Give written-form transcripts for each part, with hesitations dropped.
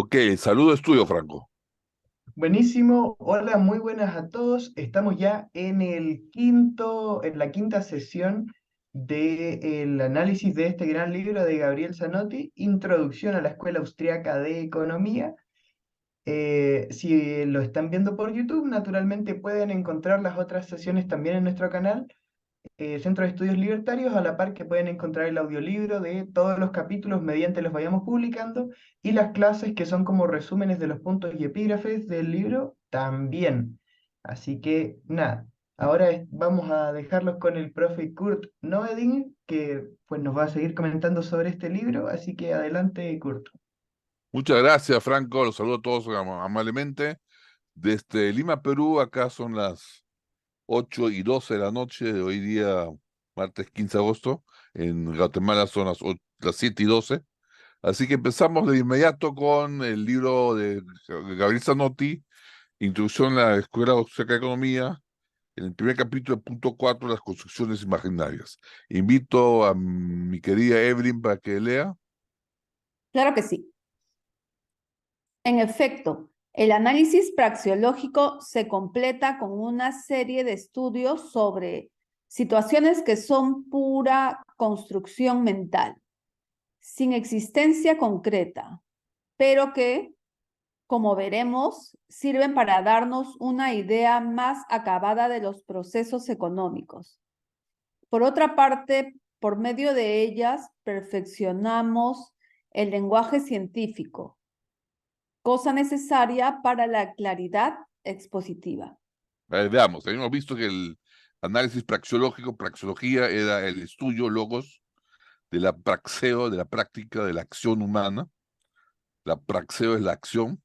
Ok, saludo es tuyo, Franco. Buenísimo, hola, muy buenas a todos. Estamos ya en la quinta sesión del análisis de este gran libro de Gabriel Zanotti, Introducción a la Escuela Austriaca de Economía. Si lo están viendo por YouTube, naturalmente pueden encontrar las otras sesiones también en nuestro canal, Centro de Estudios Libertarios, a la par que pueden encontrar el audiolibro de todos los capítulos mediante los vayamos publicando y las clases que son como resúmenes de los puntos y epígrafes del libro también. Así que nada, ahora vamos a dejarlos con el profe Kurt Noeding, que pues nos va a seguir comentando sobre este libro, así que adelante, Kurt. Muchas gracias, Franco. Los saludo a todos amablemente. Desde Lima, Perú, acá son las 8:12 de la noche de hoy día, martes 15 de agosto. En Guatemala son las 7:12. Así que empezamos de inmediato con el libro de Gabriel Zanotti, Introducción a la Escuela Austriaca de Economía, en el primer capítulo, punto 4, las construcciones imaginarias. Invito a mi querida Evelyn para que lea. Claro que sí. En efecto, el análisis praxeológico se completa con una serie de estudios sobre situaciones que son pura construcción mental, sin existencia concreta, pero que, como veremos, sirven para darnos una idea más acabada de los procesos económicos. Por otra parte, por medio de ellas, perfeccionamos el lenguaje científico, cosa necesaria para la claridad expositiva. Veamos, habíamos visto que el análisis praxeológico, praxeología, era el estudio, logos, de la praxeo, de la práctica, de la acción humana. La praxeo es la acción,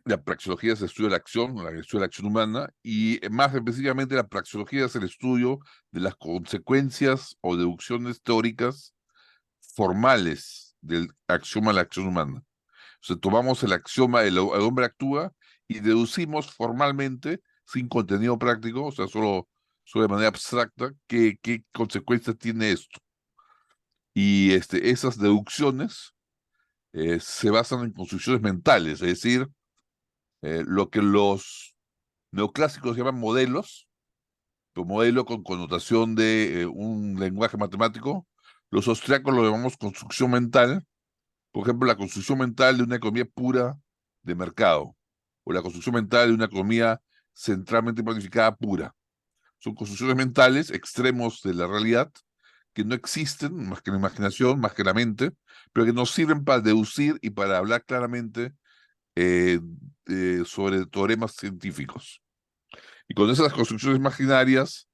la praxeología es el estudio de la acción, el estudio de la acción humana, y más específicamente la praxeología es el estudio de las consecuencias o deducciones teóricas formales del axioma de la acción humana. O sea, tomamos el axioma, el hombre actúa, y deducimos formalmente, sin contenido práctico, o sea, solo de manera abstracta, qué consecuencias tiene esto. Y esas deducciones se basan en construcciones mentales, es decir, lo que los neoclásicos llaman modelos, un modelo con connotación de un lenguaje matemático. Los austriacos lo llamamos construcción mental. Por ejemplo, la construcción mental de una economía pura de mercado, o la construcción mental de una economía centralmente planificada pura. Son construcciones mentales, extremos de la realidad, que no existen más que la imaginación, más que la mente, pero que nos sirven para deducir y para hablar claramente eh, sobre teoremas científicos. Y con esas construcciones imaginarias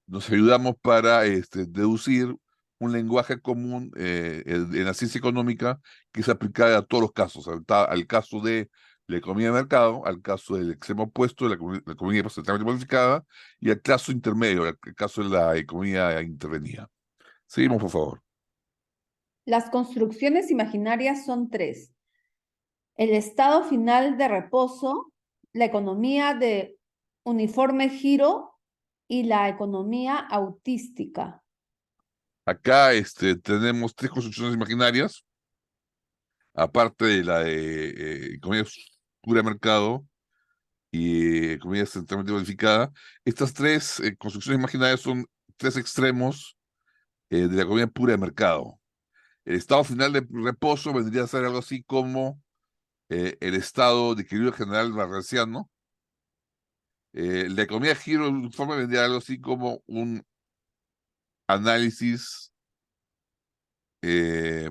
nos ayudamos para deducir un lenguaje común en la ciencia económica que es aplicable a todos los casos, al caso de la economía de mercado, al caso del extremo opuesto de la economía centralmente modificada y al caso intermedio, al caso de la economía intervenida. Seguimos, por favor. Las construcciones imaginarias son tres: el estado final de reposo, la economía de uniforme giro y la economía autística. Acá tenemos tres construcciones imaginarias, aparte de la de economía pura de mercado y economía centralmente modificada. Estas tres construcciones imaginarias son tres extremos de la economía pura de mercado. El estado final de reposo vendría a ser algo así como el estado de equilibrio general barresiano. La economía de giro uniforme vendría a algo así como un análisis eh,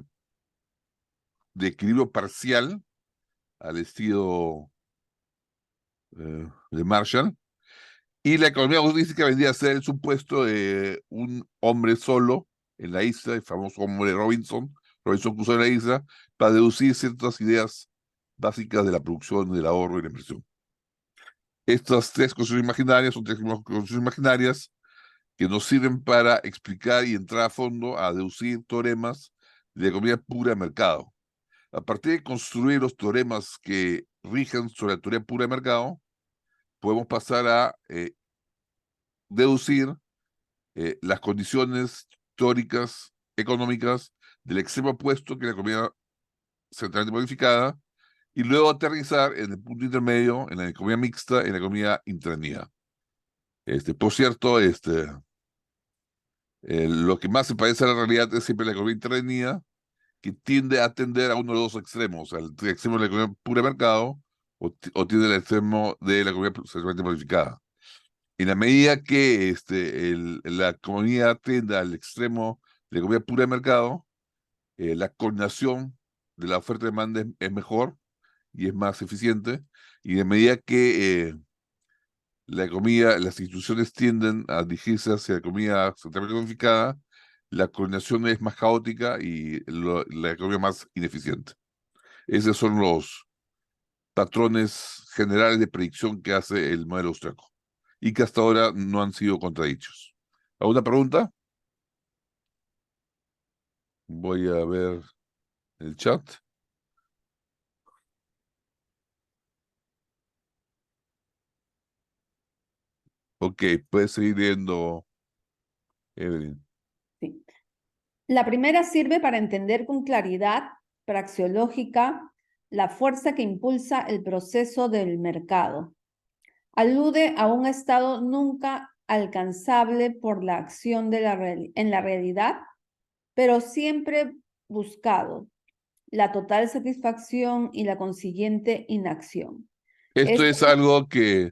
de equilibrio parcial al estilo de Marshall. Y la economía autística vendría a ser el supuesto de un hombre solo en la isla, el famoso hombre Robinson Crusoe en la isla, para deducir ciertas ideas básicas de la producción, del ahorro y la inversión. Estas tres construcciones imaginarias son tres construcciones imaginarias que nos sirven para explicar y entrar a fondo a deducir teoremas de economía pura de mercado. A partir de construir los teoremas que rigen sobre la teoría pura de mercado, podemos pasar a deducir las condiciones teóricas, económicas del extremo opuesto que la economía centralmente modificada, y luego aterrizar en el punto intermedio, en la economía mixta, en la economía intranía. Por cierto, lo que más se parece a la realidad es siempre la economía intranía, que tiende a tender a uno de los dos extremos, al extremo de la economía pura mercado o tiende al extremo de la economía socialmente modificada. En la medida que la economía tiende al extremo de la economía pura de mercado, la coordinación de la oferta y demanda es mejor y es más eficiente, y en medida que la economía, las instituciones tienden a dirigirse hacia la economía centralmente planificada, la coordinación es más caótica y la economía más ineficiente. Esos son los patrones generales de predicción que hace el modelo austriaco y que hasta ahora no han sido contradichos. ¿Alguna pregunta? Voy a ver el chat. Ok, puedes seguir viendo, Evelyn. Sí. La primera sirve para entender con claridad praxeológica la fuerza que impulsa el proceso del mercado. Alude a un estado nunca alcanzable por la acción en la realidad, pero siempre buscado, la total satisfacción y la consiguiente inacción. Esto Esto es algo que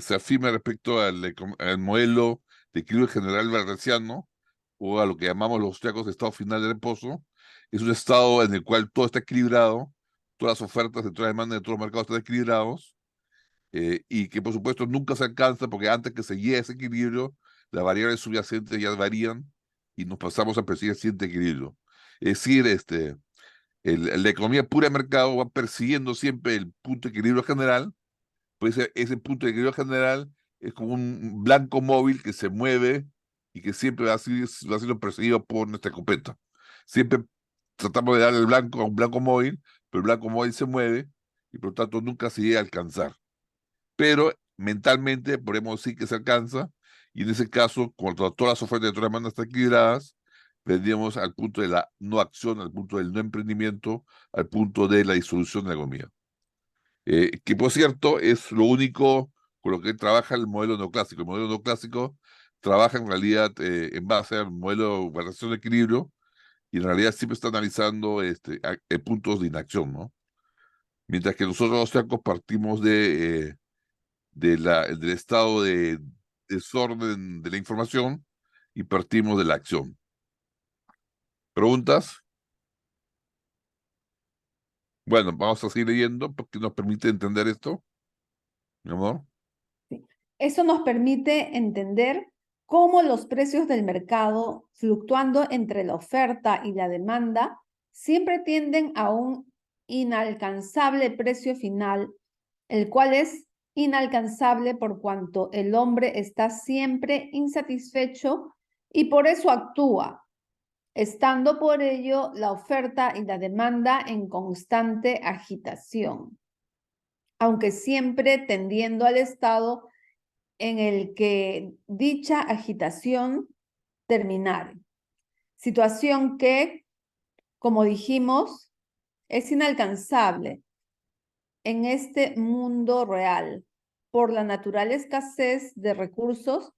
se afirma respecto al modelo de equilibrio general balraciano, o a lo que llamamos los austriacos estado final de reposo. Es un estado en el cual todo está equilibrado, todas las ofertas de toda la demanda de todos los mercados están equilibrados, y que por supuesto nunca se alcanza porque antes que se llegue a ese equilibrio, las variables subyacentes ya varían y nos pasamos a perseguir el siguiente equilibrio. Es decir, la economía pura de mercado va persiguiendo siempre el punto de equilibrio general, pues ese punto de equilibrio general es como un blanco móvil que se mueve y que siempre va siendo perseguido por nuestra escopeta. Siempre tratamos de darle el blanco a un blanco móvil, pero el blanco móvil se mueve y por lo tanto nunca se llega a alcanzar. Pero mentalmente podemos decir que se alcanza, y en ese caso, cuando todas las ofertas de todas las demandas están equilibradas, vendríamos al punto de la no acción, al punto del no emprendimiento, al punto de la disolución de la economía. Que por cierto es lo único con lo que trabaja el modelo neoclásico. El modelo neoclásico trabaja en realidad en base al modelo de variación de equilibrio, y en realidad siempre está analizando puntos de inacción, ¿no? Mientras que nosotros los austriacos partimos del estado de desorden de la información y partimos de la acción. ¿Preguntas? Bueno, vamos a seguir leyendo porque nos permite entender esto, mi amor. Eso nos permite entender cómo los precios del mercado, fluctuando entre la oferta y la demanda, siempre tienden a un inalcanzable precio final, el cual es inalcanzable por cuanto el hombre está siempre insatisfecho y por eso actúa, estando por ello la oferta y la demanda en constante agitación, aunque siempre tendiendo al estado en el que dicha agitación terminare. Situación que, como dijimos, es inalcanzable en este mundo real por la natural escasez de recursos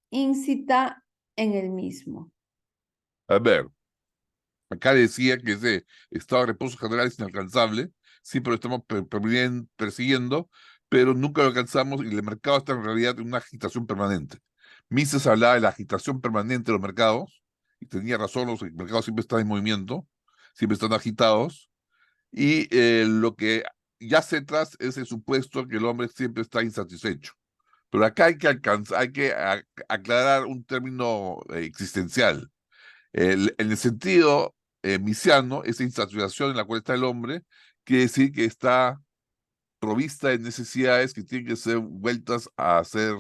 incita en el mismo. A ver, acá decía que ese estado de reposo general es inalcanzable, siempre lo estamos persiguiendo, pero nunca lo alcanzamos y el mercado está en realidad en una agitación permanente. Mises hablaba de la agitación permanente de los mercados, y tenía razón, los mercados siempre están en movimiento, siempre están agitados, y lo que yace atrás es el supuesto que el hombre siempre está insatisfecho. Pero acá hay que aclarar un término existencial. En el sentido misiano, esa insatisfacción en la cual está el hombre quiere decir que está provista de necesidades que tienen que ser vueltas a ser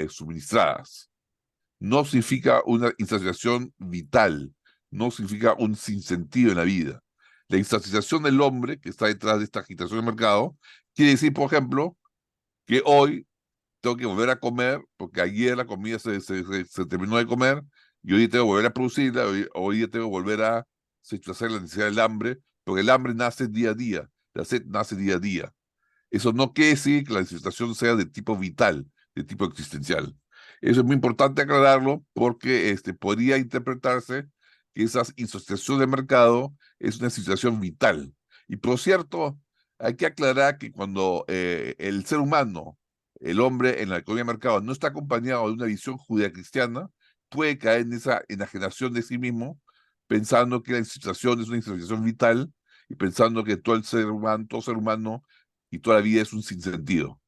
suministradas. No significa una insatisfacción vital, no significa un sinsentido en la vida. La insatisfacción del hombre que está detrás de esta agitación del mercado quiere decir, por ejemplo, que hoy tengo que volver a comer porque ayer la comida se terminó de comer y hoy tengo que volver a producirla, hoy tengo que volver a satisfacer la necesidad del hambre porque el hambre nace día a día, la sed nace día a día. Eso no quiere decir que la insatisfacción sea de tipo vital, de tipo existencial. Eso es muy importante aclararlo porque podría interpretarse que esa insatisfacción de mercado es una situación vital. Y por cierto, hay que aclarar que cuando el ser humano, el hombre en la economía de mercado, no está acompañado de una visión judeocristiana, puede caer en esa enajenación de sí mismo, pensando que la situación es una situación vital y pensando que todo ser humano y toda la vida es un sinsentido.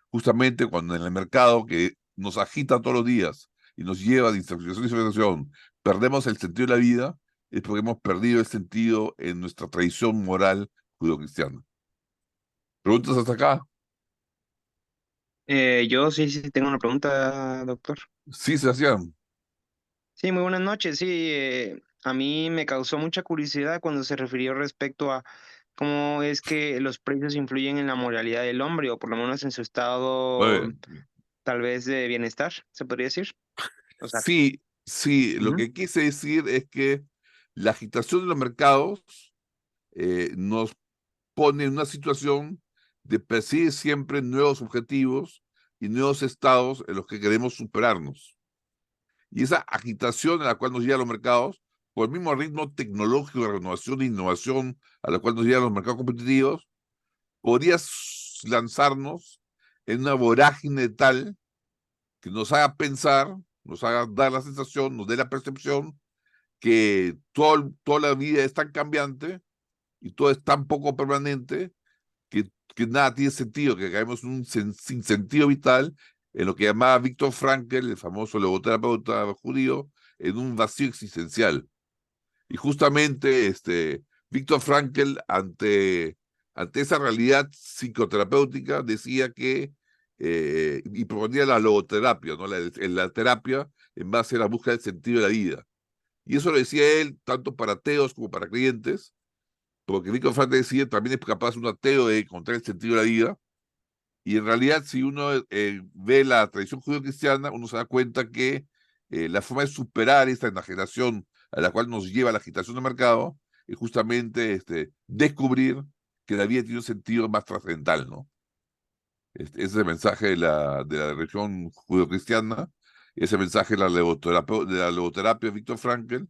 Justamente cuando en el mercado que nos agita todos los días y nos lleva de insatisfacción y satisfacción, perdemos el sentido de la vida, es porque hemos perdido el sentido en nuestra tradición moral judeocristiana. ¿Preguntas hasta acá? Yo sí tengo una pregunta, doctor. Sí, Sebastián. Sí, muy buenas noches. Sí, a mí me causó mucha curiosidad cuando se refirió respecto a cómo es que los precios influyen en la moralidad del hombre, o por lo menos en su estado Bueno, tal vez de bienestar, se podría decir. O sea, sí, sí, lo ujú. que quise decir es que la agitación de los mercados nos pone en una situación de perseguir siempre nuevos objetivos y nuevos estados en los que queremos superarnos. Y esa agitación a la cual nos llevan los mercados, por el mismo ritmo tecnológico de renovación e innovación a la cual nos llevan los mercados competitivos, podría lanzarnos en una vorágine tal que nos haga pensar, nos haga dar la sensación, nos dé la percepción que toda la vida es tan cambiante y todo es tan poco permanente que nada tiene sentido, que caemos en un sinsentido vital en lo que llamaba Viktor Frankl, el famoso logoterapeuta judío, en un vacío existencial. Y justamente Viktor Frankl, ante esa realidad psicoterapéutica, decía que, y proponía la logoterapia, ¿no? La terapia en base a la búsqueda del sentido de la vida. Y eso lo decía él tanto para ateos como para creyentes, porque Viktor Frankl decía también es capaz un ateo de encontrar el sentido de la vida. Y en realidad, si uno ve la tradición judío-cristiana, uno se da cuenta que la forma de superar esta enajenación a la cual nos lleva la agitación del mercado es justamente descubrir que la vida tiene un sentido más trascendental, ¿no? Ese es el mensaje de la religión judío-cristiana, ese mensaje de la logoterapia de Viktor Frankl,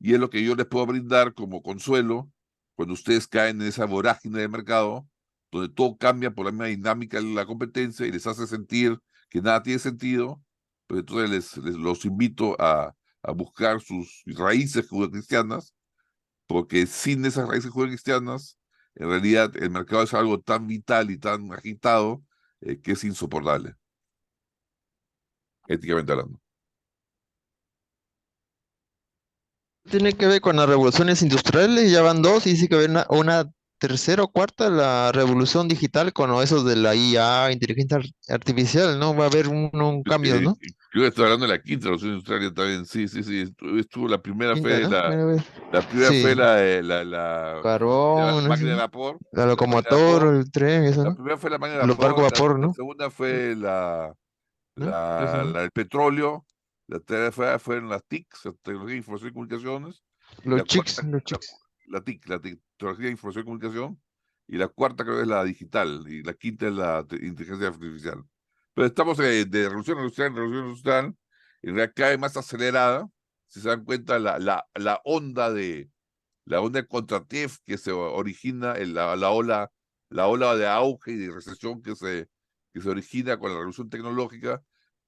y es lo que yo les puedo brindar como consuelo cuando ustedes caen en esa vorágine de mercado, donde todo cambia por la misma dinámica de la competencia y les hace sentir que nada tiene sentido, pues entonces los invito a buscar sus raíces judio-cristianas, porque sin esas raíces judio-cristianas, en realidad el mercado es algo tan vital y tan agitado que es insoportable, éticamente hablando. Tiene que ver con las revoluciones industriales, ya van dos, y dice que va a haber una tercera o cuarta, la revolución digital con eso de la IA, inteligencia artificial, ¿no? Va a haber un cambio, ¿no? Yo estoy hablando de la quinta revolución industrial también, sí, sí, sí, estuvo la primera Quinta, fue ¿no? Primera vez. la primera fue Sí, la carbón, no máquina de sé, vapor, la la máquina de locomotor, vapor, el tren, eso, la ¿no? primera fue la máquina de Los barcos vapor, vapor, la ¿no? segunda fue ¿No? Eso, ¿no? el petróleo, la tercera fueron las TICs, la tecnología de información y comunicaciones, y la Los cuarta, chics, los chics. la tecnología de información y comunicación, y la cuarta creo que es la digital, y la quinta es la inteligencia artificial. Pero estamos de revolución industrial en revolución industrial, y en realidad cada vez más acelerada, si se dan cuenta la onda de contratief que se origina en la ola de auge y de recesión que se origina con la revolución tecnológica,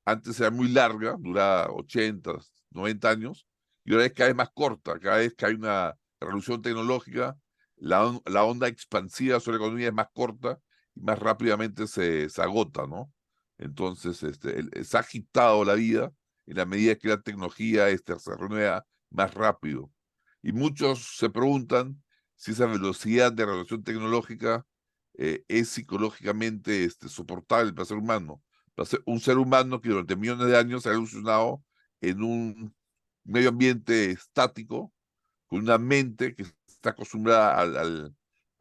antes era muy larga, duraba 80, 90 años, y ahora es cada vez más corta, cada vez que hay una revolución tecnológica, la onda expansiva sobre la economía es más corta y más rápidamente se agota, ¿no? Entonces, se ha agitado la vida en la medida que la tecnología se renueva más rápido. Y muchos se preguntan si esa velocidad de revolución tecnológica es psicológicamente soportable para el ser humano. Para un ser humano que durante millones de años se ha evolucionado en un medio ambiente estático, con una mente que está acostumbrada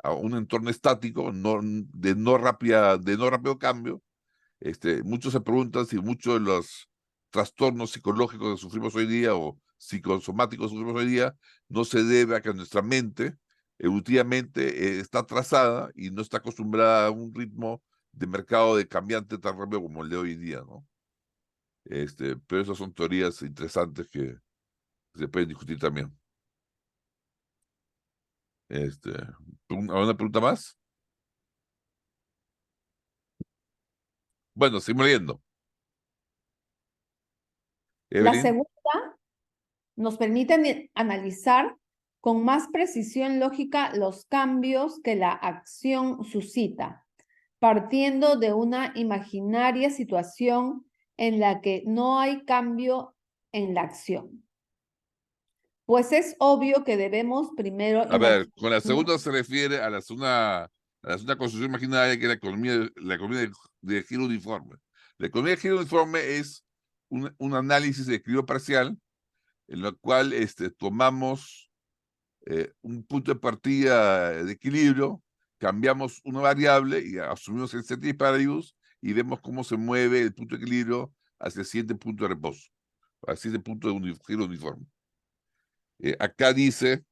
a un entorno estático, de no rápido cambio. Muchos se preguntan si muchos de los trastornos psicológicos que sufrimos hoy día o psicosomáticos que sufrimos hoy día no se debe a que nuestra mente evolutivamente está atrasada y no está acostumbrada a un ritmo de mercado de cambiante tan rápido como el de hoy en día, ¿no? Pero esas son teorías interesantes que se pueden discutir también. ¿Alguna pregunta más? Bueno, seguimos leyendo. La Evelyn. segunda nos permite analizar con más precisión lógica los cambios que la acción suscita, partiendo de una imaginaria situación en la que no hay cambio en la acción. Pues es obvio que debemos primero A ver, con la imaginarnos. segunda se refiere a la segunda construcción imaginaria, que es la economía de giro uniforme. La economía de giro uniforme es un análisis de equilibrio parcial en lo cual tomamos un punto de partida de equilibrio, cambiamos una variable y asumimos el set de paribus y vemos cómo se mueve el punto de equilibrio hacia el siguiente punto de reposo, hacia el siguiente punto de giro uniforme. Acá dice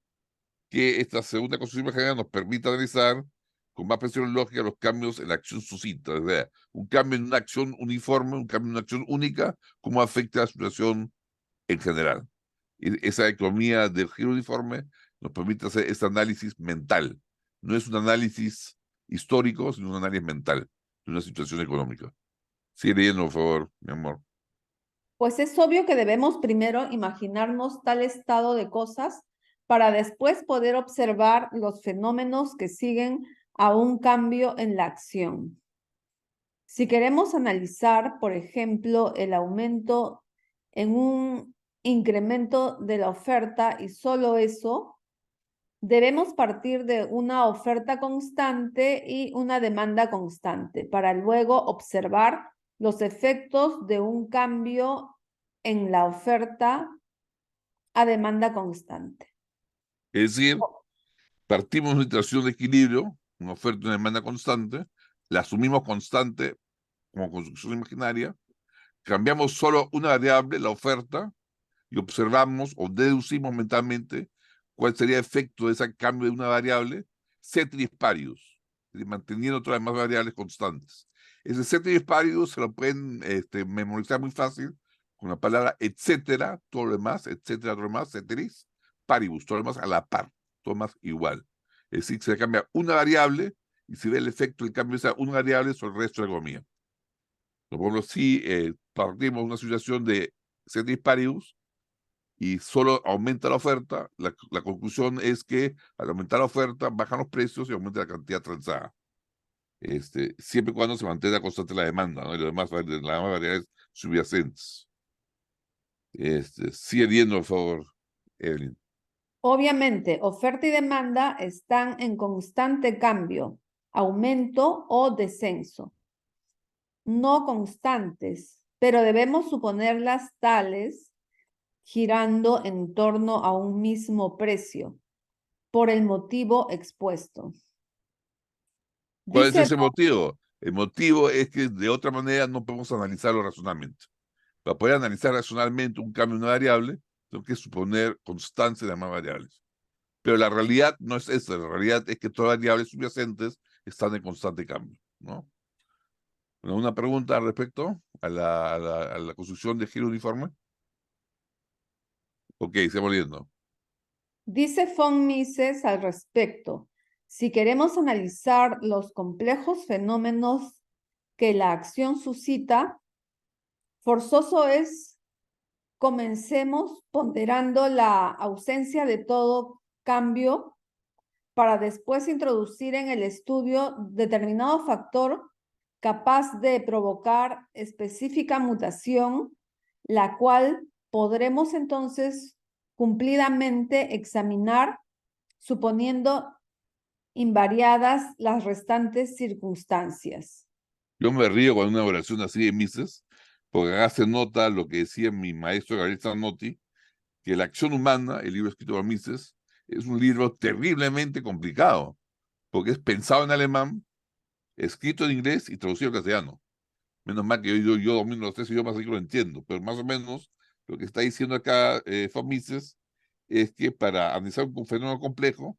que esta segunda construcción imaginaria nos permite analizar con más precisión lógica los cambios en la acción suscita, o sea, un cambio en una acción uniforme, un cambio en una acción única, cómo afecta a la situación en general. Y esa economía del giro uniforme nos permite hacer este análisis mental. No es un análisis histórico, sino un análisis mental de una situación económica. Sigue leyendo, por favor, mi amor. Pues es obvio que debemos primero imaginarnos tal estado de cosas para después poder observar los fenómenos que siguen a un cambio en la acción. Si queremos analizar, por ejemplo, el aumento en un incremento de la oferta y solo eso, debemos partir de una oferta constante y una demanda constante para luego observar los efectos de un cambio en la oferta a demanda constante. Es decir, partimos de una situación de equilibrio, una oferta y una demanda constante, la asumimos constante como construcción imaginaria, cambiamos solo una variable, la oferta, y observamos o deducimos mentalmente cuál sería el efecto de ese cambio de una variable, ceteris paribus, manteniendo todas las demás variables constantes. Ese ceteris paribus se lo pueden memorizar muy fácil con la palabra etcétera, todo lo demás, etcétera, todo lo demás, ceteris paribus, todo lo demás a la par, todo lo demás igual. Es decir, se cambia una variable y se ve el efecto del cambio de esa una variable sobre el resto de la economía. Por ejemplo, si partimos de una situación de ceteris paribus, y solo aumenta la oferta, la conclusión es que al aumentar la oferta bajan los precios y aumenta la cantidad transada. Siempre y cuando se mantenga constante la demanda, ¿no? Y las demás variables subyacentes. Sigue viendo, por favor, Evelyn. Obviamente, oferta y demanda están en constante cambio, aumento o descenso. No constantes, pero debemos suponerlas tales girando en torno a un mismo precio por el motivo expuesto. ¿Cuál es Dice, ese motivo? El motivo es que de otra manera no podemos analizarlo racionalmente. Para poder analizar racionalmente un cambio de una variable, tengo que suponer constancia de más variables. Pero la realidad no es esa, la realidad es que todas las variables subyacentes están en constante cambio, ¿no? ¿Una pregunta al respecto a la construcción de giro uniforme? Ok, seguimos leyendo. dice von Mises al respecto, si queremos analizar los complejos fenómenos que la acción suscita, forzoso es comencemos ponderando la ausencia de todo cambio para después introducir en el estudio determinado factor capaz de provocar específica mutación, la cual podremos entonces cumplidamente examinar, suponiendo invariadas las restantes circunstancias. Yo me río con una oración así de Mises, porque acá se nota lo que decía mi maestro Gabriel Zanotti, que la acción humana, el libro escrito por Mises, es un libro terriblemente complicado, porque es pensado en alemán, escrito en inglés y traducido al castellano. Menos mal que yo domino los tres idiomas, así que lo entiendo, pero más o menos lo que está diciendo acá von Mises es que para analizar un fenómeno complejo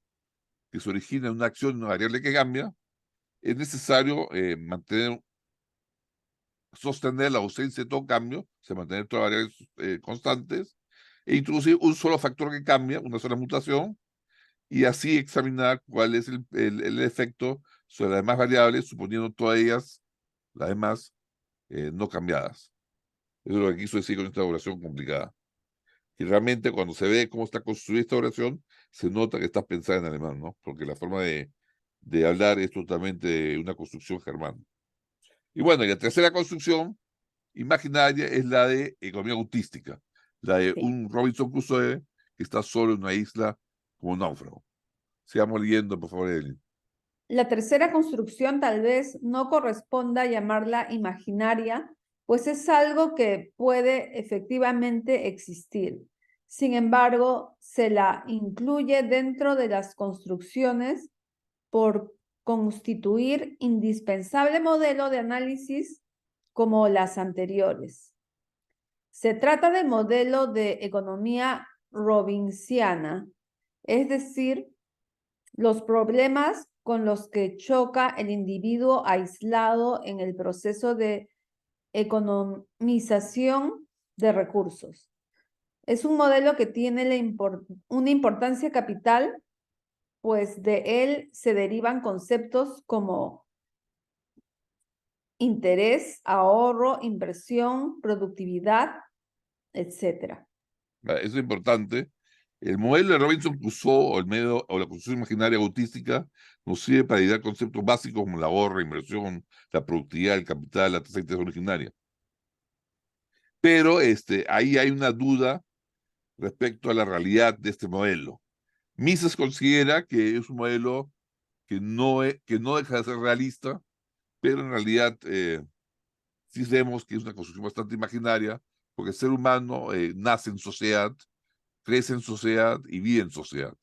que se origina en una acción, una variable que cambia, es necesario sostener la ausencia de todo cambio, o sea, mantener todas las variables constantes, e introducir un solo factor que cambia, una sola mutación, y así examinar cuál es el efecto sobre las demás variables, suponiendo todas ellas, las demás, no cambiadas. Eso es lo que quiso decir con esta oración complicada. Y realmente cuando se ve cómo está construida esta oración, se nota que está pensada en alemán, ¿no? Porque la forma de hablar es totalmente una construcción germana. Y bueno, y la tercera construcción imaginaria es la de economía autística, la de Sí. un Robinson Crusoe que está solo en una isla como un náufrago. Sigamos leyendo, por favor, Evelyn. La tercera construcción tal vez no corresponda a llamarla imaginaria, pues es algo que puede efectivamente existir. Sin embargo, se la incluye dentro de las construcciones por constituir indispensable modelo de análisis como las anteriores. Se trata del modelo de economía robinsiana, es decir, los problemas con los que choca el individuo aislado en el proceso de economización de recursos. Es un modelo que tiene una importancia capital, pues de él se derivan conceptos como interés, ahorro, inversión, productividad, etc. Eso es importante. El modelo de Robinson Crusoe o el medio o la construcción imaginaria autística nos sirve para idear conceptos básicos como la ahorro, inversión, la productividad, el capital, la tasa de interés originaria. Pero ahí hay una duda respecto a la realidad de este modelo. Mises considera que es un modelo que no deja de ser realista, pero en realidad sí vemos que es una construcción bastante imaginaria, porque el ser humano nace en sociedad, crece en sociedad y vive en sociedad.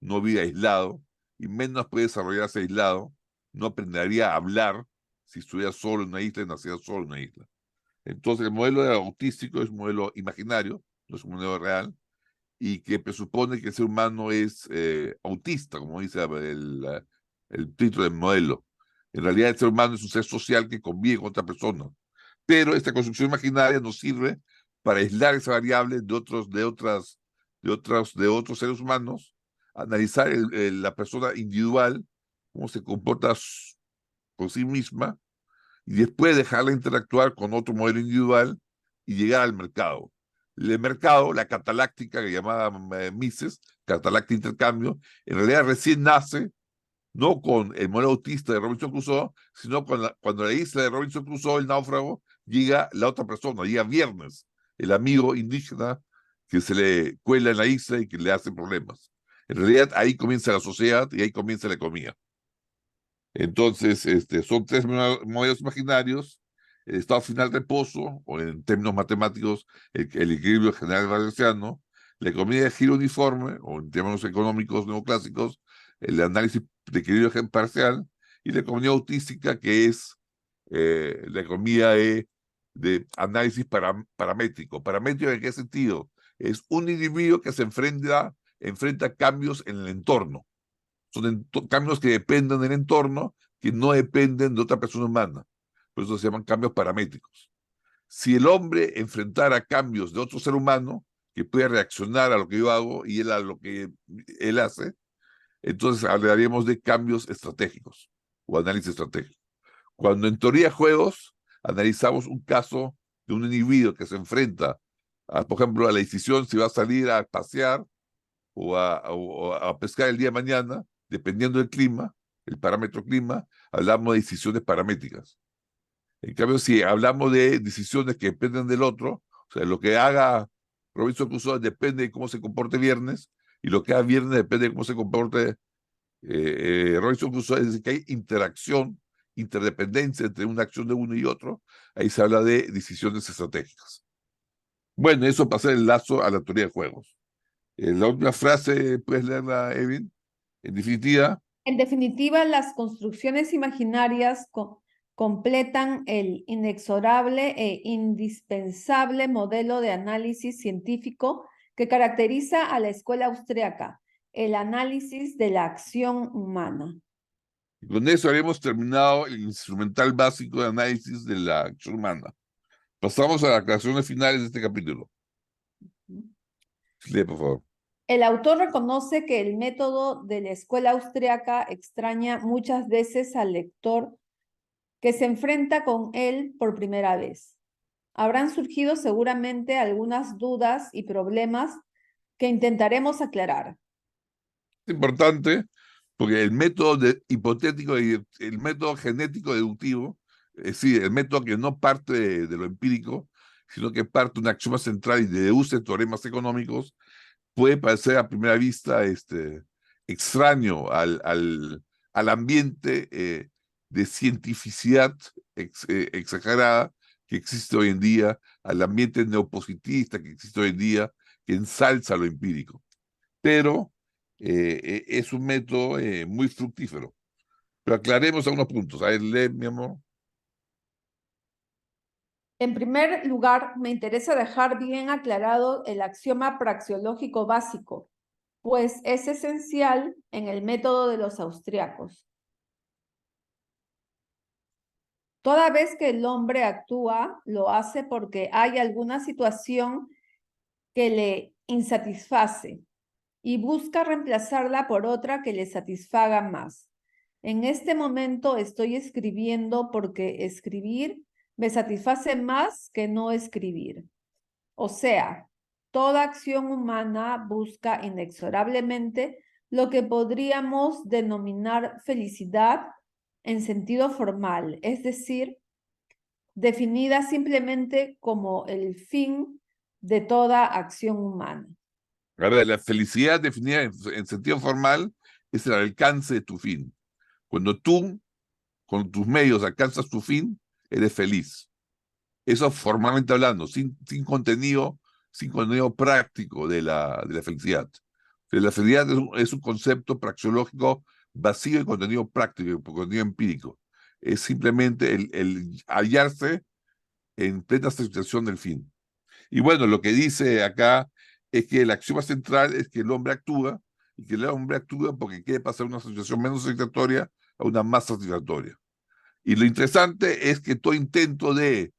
No vive aislado, y menos puede desarrollarse aislado, no aprendería a hablar si estuviera solo en una isla y naciera solo en una isla. Entonces, el modelo autístico es un modelo imaginario, no es un modelo real, y que presupone que el ser humano es autista, como dice el título del modelo. En realidad, el ser humano es un ser social que convive con otra persona. Pero esta construcción imaginaria nos sirve para aislar esa variable de otros seres humanos, analizar la persona individual, cómo se comporta por sí misma, y después dejarla interactuar con otro modelo individual y llegar al mercado. El mercado, la cataláctica que llamaba Mises, cataláctica intercambio, en realidad recién nace no con el modelo autista de Robinson Crusoe, sino cuando la isla de Robinson Crusoe, el náufrago, llega la otra persona, llega Viernes, el amigo indígena que se le cuela en la isla y que le hace problemas. En realidad ahí comienza la sociedad y ahí comienza la economía. Entonces, son tres modelos imaginarios: el estado final de reposo, o en términos matemáticos, el equilibrio general valesiano, la economía de giro uniforme, o en términos económicos neoclásicos, el análisis de equilibrio parcial, y la economía autística, que es la economía de análisis paramétrico. ¿Paramétrico en qué sentido? Es un individuo que se enfrenta a cambios en el entorno. Son cambios que dependen del entorno, que no dependen de otra persona humana. Por eso se llaman cambios paramétricos. Si el hombre enfrentara cambios de otro ser humano, que puede reaccionar a lo que yo hago y él a lo que él hace, entonces hablaríamos de cambios estratégicos o análisis estratégico. Cuando en teoría de juegos analizamos un caso de un individuo que se enfrenta, por ejemplo, a la decisión si va a salir a pasear o a pescar el día de mañana, dependiendo del clima, el parámetro clima, hablamos de decisiones paramétricas. En cambio, si hablamos de decisiones que dependen del otro, o sea, lo que haga Robinson Crusoe depende de cómo se comporte Viernes, y lo que haga Viernes depende de cómo se comporte Robinson Crusoe, es decir, que hay interacción, interdependencia entre una acción de uno y otro. Ahí se habla de decisiones estratégicas. Bueno, eso pasa el lazo a la teoría de juegos. La última frase, ¿puedes leerla, Evin? En definitiva, las construcciones imaginarias completan el inexorable e indispensable modelo de análisis científico que caracteriza a la escuela austriaca el análisis de la acción humana. Y con eso habíamos terminado el instrumental básico de análisis de la acción humana. Pasamos a las aclaraciones finales de este capítulo. Lee, por favor. El autor reconoce que el método de la escuela austriaca extraña muchas veces al lector que se enfrenta con él por primera vez. Habrán surgido seguramente algunas dudas y problemas que intentaremos aclarar. Es importante porque el método hipotético y el método genético deductivo, es decir, el método que no parte de lo empírico, sino que parte de una axioma central y deduce teoremas económicos, puede parecer a primera vista extraño al ambiente de cientificidad exagerada que existe hoy en día, al ambiente neopositivista que existe hoy en día, que ensalza lo empírico. Pero es un método muy fructífero. Pero aclaremos algunos puntos. A ver, lee, mi amor. En primer lugar, me interesa dejar bien aclarado el axioma praxeológico básico, pues es esencial en el método de los austriacos. Toda vez que el hombre actúa, lo hace porque hay alguna situación que le insatisface y busca reemplazarla por otra que le satisfaga más. En este momento estoy escribiendo porque escribir me satisface más que no escribir. O sea, toda acción humana busca inexorablemente lo que podríamos denominar felicidad en sentido formal, es decir, definida simplemente como el fin de toda acción humana. A ver, la felicidad definida en sentido formal es el alcance de tu fin. Cuando tú, con tus medios, alcanzas tu fin, eres feliz. Eso formalmente hablando, sin contenido práctico de la felicidad. La felicidad es un concepto praxeológico vacío de contenido práctico, de contenido empírico. Es simplemente el hallarse en plena satisfacción del fin. Y bueno, lo que dice acá es que el axioma central es que el hombre actúa, y que el hombre actúa porque quiere pasar una situación menos satisfactoria a una más satisfactoria. Y lo interesante es que todo intento de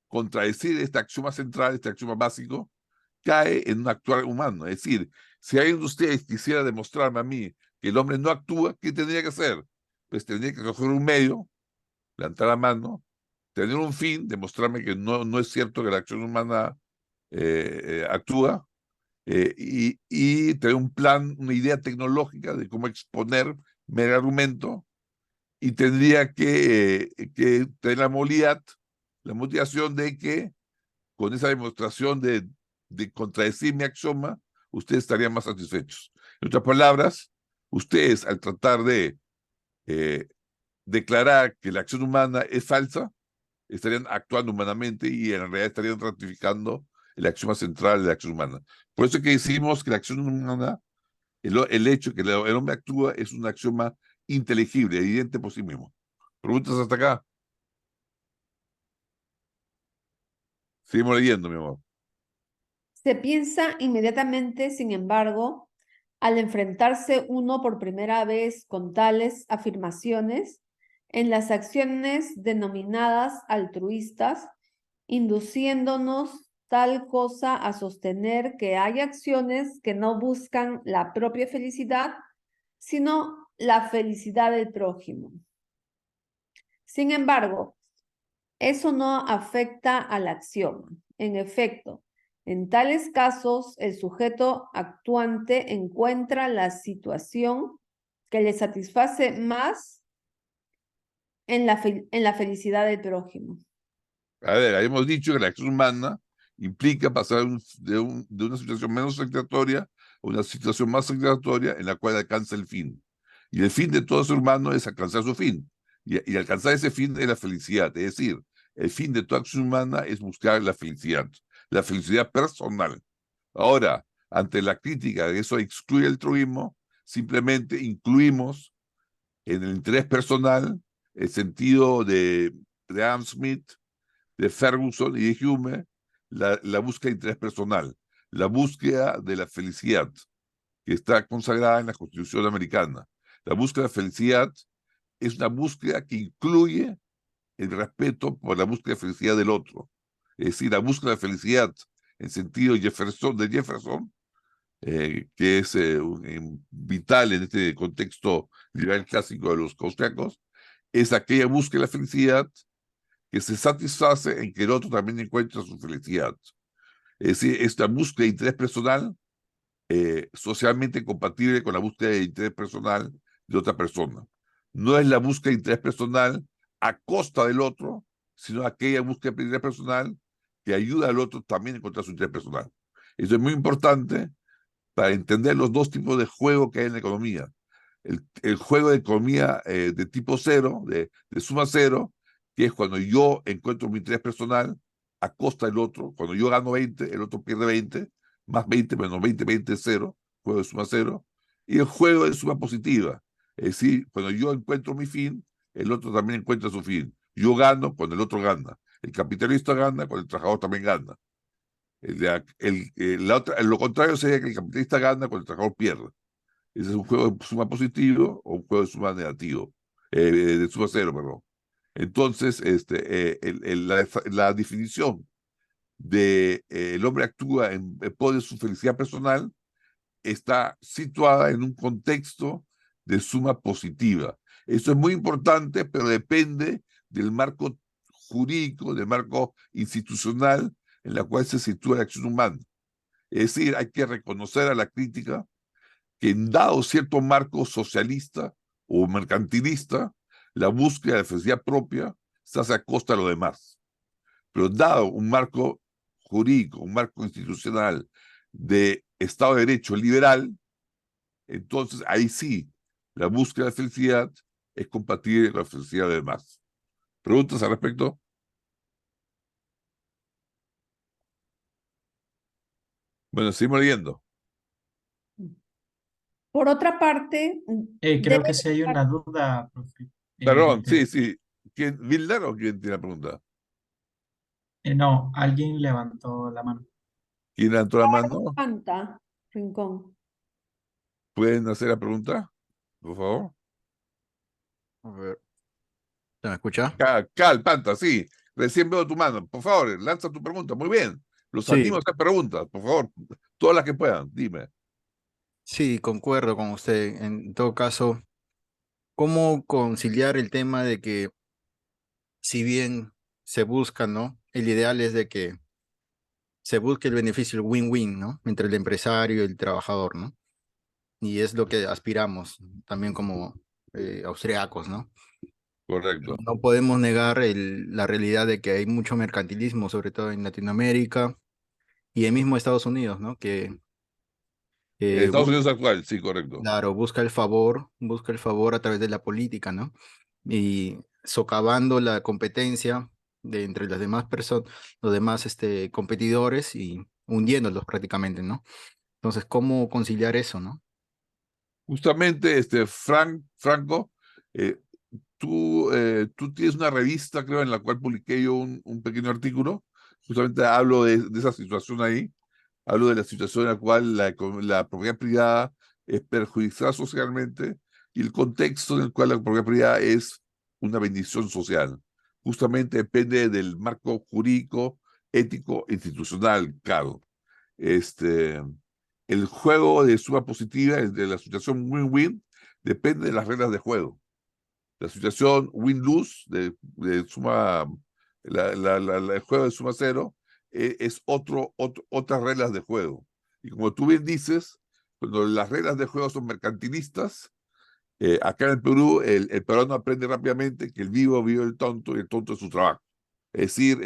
contradecir este axioma central, este axioma básico, cae en un actuar humano. Es decir, si alguien de ustedes quisiera demostrarme a mí que el hombre no actúa, ¿qué tendría que hacer? Pues tendría que coger un medio, levantar la mano, tener un fin, demostrarme que no es cierto que la acción humana actúa, y tener un plan, una idea tecnológica de cómo exponer el argumento, y tendría que tener la motivación de que con esa demostración de contradecir mi axioma, ustedes estarían más satisfechos. En otras palabras, ustedes al tratar de declarar que la acción humana es falsa, estarían actuando humanamente y en realidad estarían ratificando el axioma central de la acción humana. Por eso es que decimos que la acción humana, el hecho que el hombre actúa es un axioma inteligible, evidente por sí mismo. ¿Preguntas hasta acá? Seguimos leyendo, mi amor. Se piensa inmediatamente, sin embargo, al enfrentarse uno por primera vez con tales afirmaciones, en las acciones denominadas altruistas, induciéndonos tal cosa a sostener que hay acciones que no buscan la propia felicidad, sino la felicidad del prójimo. Sin embargo, eso no afecta al axioma. En efecto, en tales casos, el sujeto actuante encuentra la situación que le satisface más en la felicidad del prójimo. A ver, habíamos dicho que la acción humana implica pasar de una situación menos satisfactoria a una situación más satisfactoria en la cual alcanza el fin. Y el fin de todo ser humano es alcanzar su fin. Y alcanzar ese fin es la felicidad. Es decir, el fin de toda acción humana es buscar la felicidad personal. Ahora, ante la crítica de eso excluye el altruismo, simplemente incluimos en el interés personal el sentido de Adam Smith, de Ferguson y de Hume, la búsqueda de interés personal, la búsqueda de la felicidad. que está consagrada en la Constitución americana. La búsqueda de felicidad es una búsqueda que incluye el respeto por la búsqueda de felicidad del otro. Es decir, la búsqueda de felicidad en sentido de Jefferson, que es vital en este contexto liberal clásico de los austriacos, es aquella búsqueda de la felicidad que se satisface en que el otro también encuentra su felicidad. Es decir, esta búsqueda de interés personal socialmente compatible con la búsqueda de interés personal de otra persona. No es la búsqueda de interés personal a costa del otro, sino aquella búsqueda de interés personal que ayuda al otro también a encontrar su interés personal. Eso es muy importante para entender los dos tipos de juego que hay en la economía. El juego de economía de tipo cero, de suma cero, que es cuando yo encuentro mi interés personal a costa del otro. Cuando yo gano 20, el otro pierde 20, más 20 menos 20, 20 es cero, juego de suma cero. Y el juego de suma positiva, es decir, cuando yo encuentro mi fin, el otro también encuentra su fin. Yo gano cuando el otro gana. El capitalista gana cuando el trabajador también gana. Lo contrario sería que el capitalista gana cuando el trabajador pierde. Ese es un juego de suma positivo o un juego de suma negativo, de suma cero, perdón. Entonces, la definición de el hombre actúa en pos de su felicidad personal está situada en un contexto de suma positiva. Eso es muy importante, pero depende del marco jurídico, del marco institucional en la cual se sitúa la acción humana. Es decir, hay que reconocer a la crítica que en dado cierto marco socialista o mercantilista, la búsqueda de felicidad propia se hace a costa de lo demás. Pero dado un marco jurídico, un marco institucional de Estado de Derecho liberal, entonces ahí sí, la búsqueda de felicidad es compatible con la felicidad de demás. ¿Preguntas al respecto? Bueno, seguimos leyendo. Por otra parte, Creo debe que sí hay una duda, profe. Perdón, sí, sí. ¿Quién, Vilдар o quién tiene la pregunta? No, alguien levantó la mano. ¿Quién levantó la mano? Panta, Rincón. ¿Pueden hacer la pregunta, por favor? A ver, ¿se me escucha? Cal, Panta, sí. Recién veo tu mano. Por favor, lanza tu pregunta. Muy bien. Los Sí, animo a hacer preguntas, por favor. Todas las que puedan. Dime. sí, concuerdo con usted. En todo caso, ¿cómo conciliar el tema de que si bien se busca, ¿no? El ideal es de que se busque el beneficio, el win-win, ¿no? Entre el empresario y el trabajador, ¿no? Y es lo que aspiramos también como austriacos, ¿no? Correcto. No podemos negar la realidad de que hay mucho mercantilismo, sobre todo en Latinoamérica y en mismo Estados Unidos, ¿no? Que Estados Unidos actual, sí, correcto. claro, busca el favor a través de la política, ¿no? Y socavando la competencia de entre las demás personas, los demás competidores y hundiéndolos prácticamente, ¿no? Entonces, ¿cómo conciliar eso, no? Justamente, Franco, eh, tú tienes una revista, creo, en la cual publiqué yo un pequeño artículo. Justamente hablo de esa situación ahí. Hablo de la situación en la cual la propiedad privada es perjudiciada socialmente y el contexto en el cual la propiedad privada es una bendición social. Justamente depende del marco jurídico, ético, institucional, claro. Este, el juego de suma positiva, de la situación win-win, depende de las reglas de juego. La situación win-lose, de suma, el juego de suma cero, es otras reglas de juego. Y como tú bien dices, cuando las reglas de juego son mercantilistas, acá en el Perú, el peruano aprende rápidamente que el vivo vive el tonto y el tonto es su trabajo. Es decir,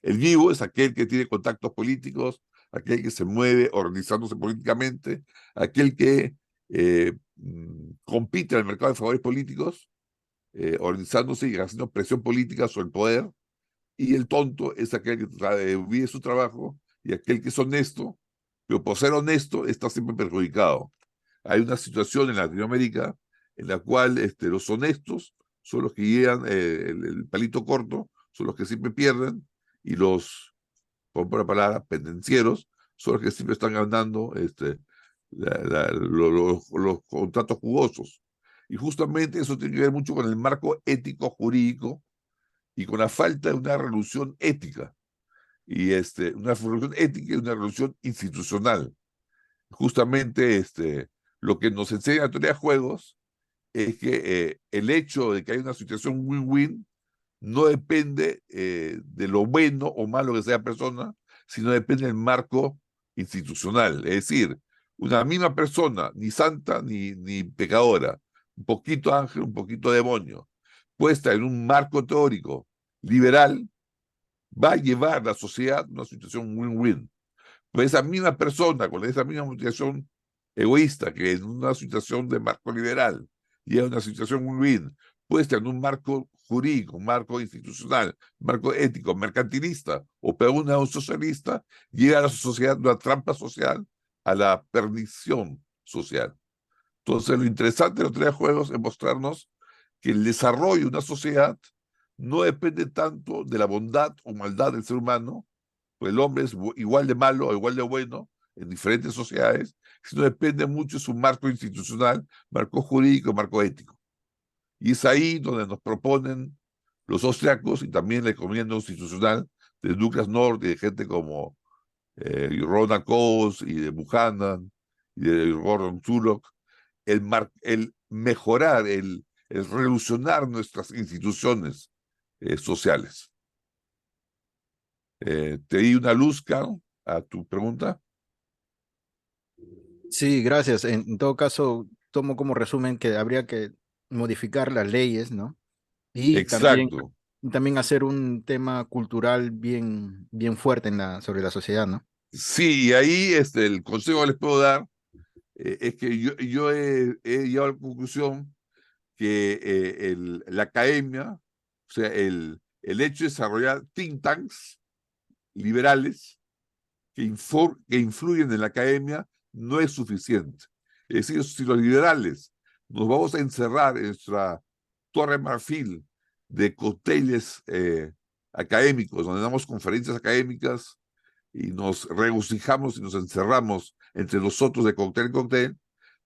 el vivo es aquel que tiene contactos políticos, aquel que se mueve organizándose políticamente, aquel que compite en el mercado de favores políticos, organizándose y haciendo presión política sobre el poder, y el tonto es aquel que vive su trabajo y aquel que es honesto, pero por ser honesto está siempre perjudicado. Hay una situación en Latinoamérica en la cual los honestos son los que llevan el palito corto, son los que siempre pierden, y los, por la palabra, pendencieros, son los que siempre están ganando los contratos jugosos. Y justamente eso tiene que ver mucho con el marco ético jurídico y con la falta de una revolución ética. Y una revolución ética y una revolución institucional. Justamente lo que nos enseña la teoría de juegos es que el hecho de que hay una situación win-win no depende de lo bueno o malo que sea persona, sino depende del marco institucional. Es decir, una misma persona, ni santa ni pecadora, un poquito ángel, un poquito demonio, puesta en un marco teórico liberal, va a llevar a la sociedad a una situación win-win. Pues esa misma persona, con esa misma motivación egoísta, que en una situación de marco liberal y en una situación win-win, puesta en un marco jurídico, un marco institucional, un marco ético, mercantilista o peor aún, un socialista, llega a la sociedad, una trampa social, a la perdición social. Entonces, lo interesante de los tres juegos es mostrarnos que el desarrollo de una sociedad no depende tanto de la bondad o maldad del ser humano, pues el hombre es igual de malo o igual de bueno en diferentes sociedades, sino depende mucho de su marco institucional, marco jurídico, marco ético. Y es ahí donde nos proponen los austriacos y también la economía no institucional de Douglas North y de gente como Ronald Coase y de Buchanan y de Gordon Tullock, el mejorar, el revolucionar nuestras instituciones sociales. ¿Te di una luz, Carl, a tu pregunta? Sí, gracias. En todo caso, tomo como resumen que habría que modificar las leyes, ¿no? Y Exacto. también hacer un tema cultural bien fuerte sobre la sociedad, ¿no? Sí, y ahí el consejo que les puedo dar es que yo he llegado a la conclusión que la academia, o sea, el hecho de desarrollar think tanks liberales que influyen en la academia no es suficiente. Es decir, si los liberales nos vamos a encerrar en nuestra torre marfil de cócteles académicos, donde damos conferencias académicas y nos regocijamos y nos encerramos entre nosotros de cóctel en cóctel,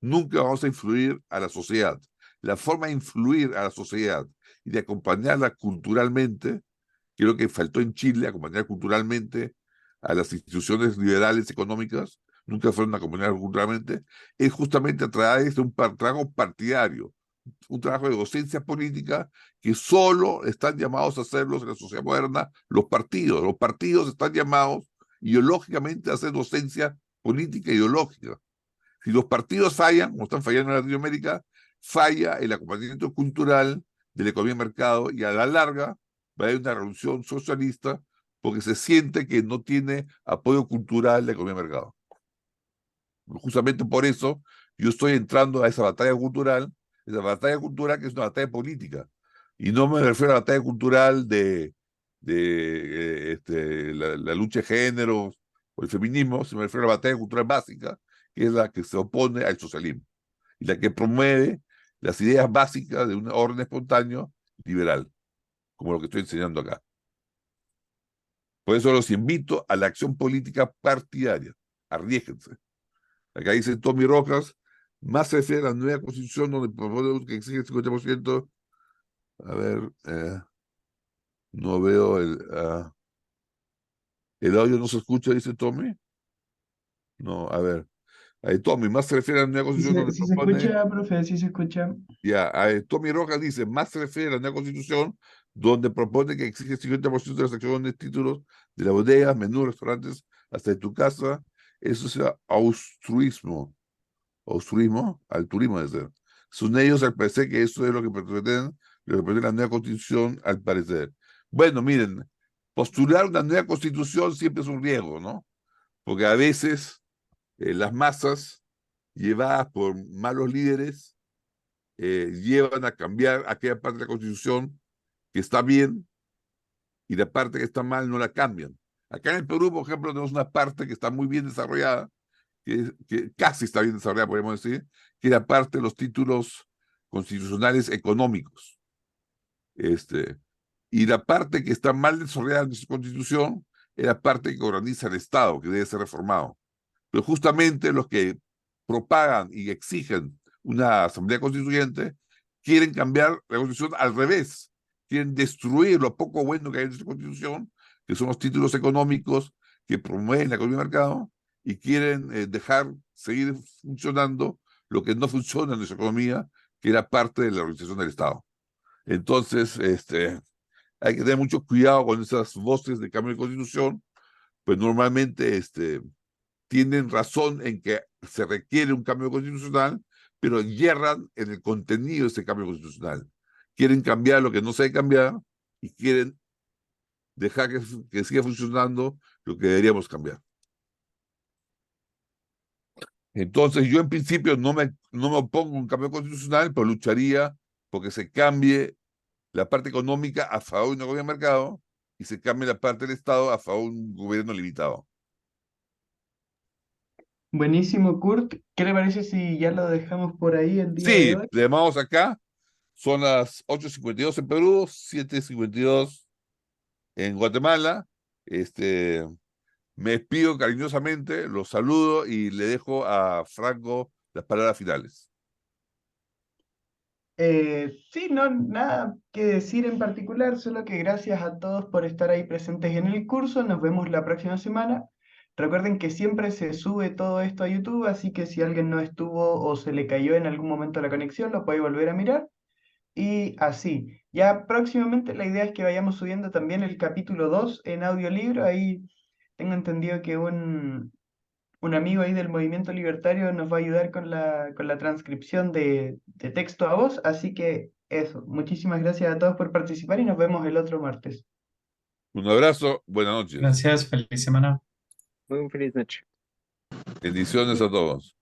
nunca vamos a influir a la sociedad. La forma de influir a la sociedad y de acompañarla culturalmente, que es lo que faltó en Chile, acompañar culturalmente a las instituciones liberales económicas, nunca fueron acompañadas culturalmente, es justamente a través de un trabajo partidario, un trabajo de docencia política que solo están llamados a hacerlos en la sociedad moderna los partidos. Los partidos están llamados ideológicamente a hacer docencia política ideológica. Si los partidos fallan, como están fallando en Latinoamérica, falla el acompañamiento cultural de la economía de mercado y a la larga va a haber una revolución socialista porque se siente que no tiene apoyo cultural la economía de mercado. Justamente por eso yo estoy entrando a esa batalla cultural que es una batalla política. Y no me refiero a la batalla cultural de la lucha de género o el feminismo, sino me refiero a la batalla cultural básica, que es la que se opone al socialismo y la que promueve las ideas básicas de un orden espontáneo liberal, como lo que estoy enseñando acá. Por eso los invito a la acción política partidaria. Arriésguense. Acá dice Tommy Rojas, más se refiere a la nueva constitución donde propone que exige el 50%. A ver, no veo el audio, no se escucha, dice Tommy. No, a ver. Ahí Tommy, más se refiere a la nueva constitución donde Sí se propone. escucha, profe, sí se escucha. Ya, Tommy Rojas dice, más se refiere a la nueva constitución donde propone que exige el 50% de las acciones, títulos de la bodega, menús, restaurantes, hasta de tu casa. Eso sea al turismo de ser. Son ellos al parecer que eso es lo que pretende la nueva constitución al parecer. Bueno, miren, postular una nueva constitución siempre es un riesgo, ¿no? Porque a veces las masas, llevadas por malos líderes, llevan a cambiar aquella parte de la constitución que está bien y la parte que está mal no la cambian. Acá en el Perú, por ejemplo, tenemos una parte que está muy bien desarrollada, que casi está bien desarrollada, podemos decir, que es la parte de los títulos constitucionales económicos. Y la parte que está mal desarrollada en nuestra constitución es la parte que organiza el Estado, que debe ser reformado. Pero justamente los que propagan y exigen una asamblea constituyente, quieren cambiar la constitución al revés. Quieren destruir lo poco bueno que hay en esta constitución, que son los títulos económicos que promueven la economía de mercado, y quieren dejar seguir funcionando lo que no funciona en nuestra economía, que era parte de la organización del Estado. Entonces, hay que tener mucho cuidado con esas voces de cambio de constitución, pues normalmente tienen razón en que se requiere un cambio constitucional, pero yerran en el contenido de ese cambio constitucional. Quieren cambiar lo que no se debe cambiar y quieren dejar que siga funcionando lo que deberíamos cambiar. Entonces, yo en principio no me opongo a un cambio constitucional, pero lucharía porque se cambie la parte económica a favor de una economía de mercado y se cambie la parte del Estado a favor de un gobierno limitado. Buenísimo, Kurt. ¿Qué le parece si ya lo dejamos por ahí el día de Sí, hoy? le llamamos acá. Son las 8:52 en Perú, 7:52 en Guatemala. Me despido cariñosamente, los saludo y le dejo a Franco las palabras finales. Sí, no, nada que decir en particular, solo que gracias a todos por estar ahí presentes en el curso. Nos vemos la próxima semana. Recuerden que siempre se sube todo esto a YouTube, así que si alguien no estuvo o se le cayó en algún momento la conexión, lo puede volver a mirar. Y así, ya próximamente la idea es que vayamos subiendo también el capítulo 2 en audiolibro. Ahí tengo entendido que un amigo ahí del movimiento libertario nos va a ayudar con la transcripción de texto a voz. Así que eso, muchísimas gracias a todos por participar y nos vemos el otro martes. Un abrazo, buenas noches. Gracias, feliz semana. Muy feliz noche. Bendiciones a todos.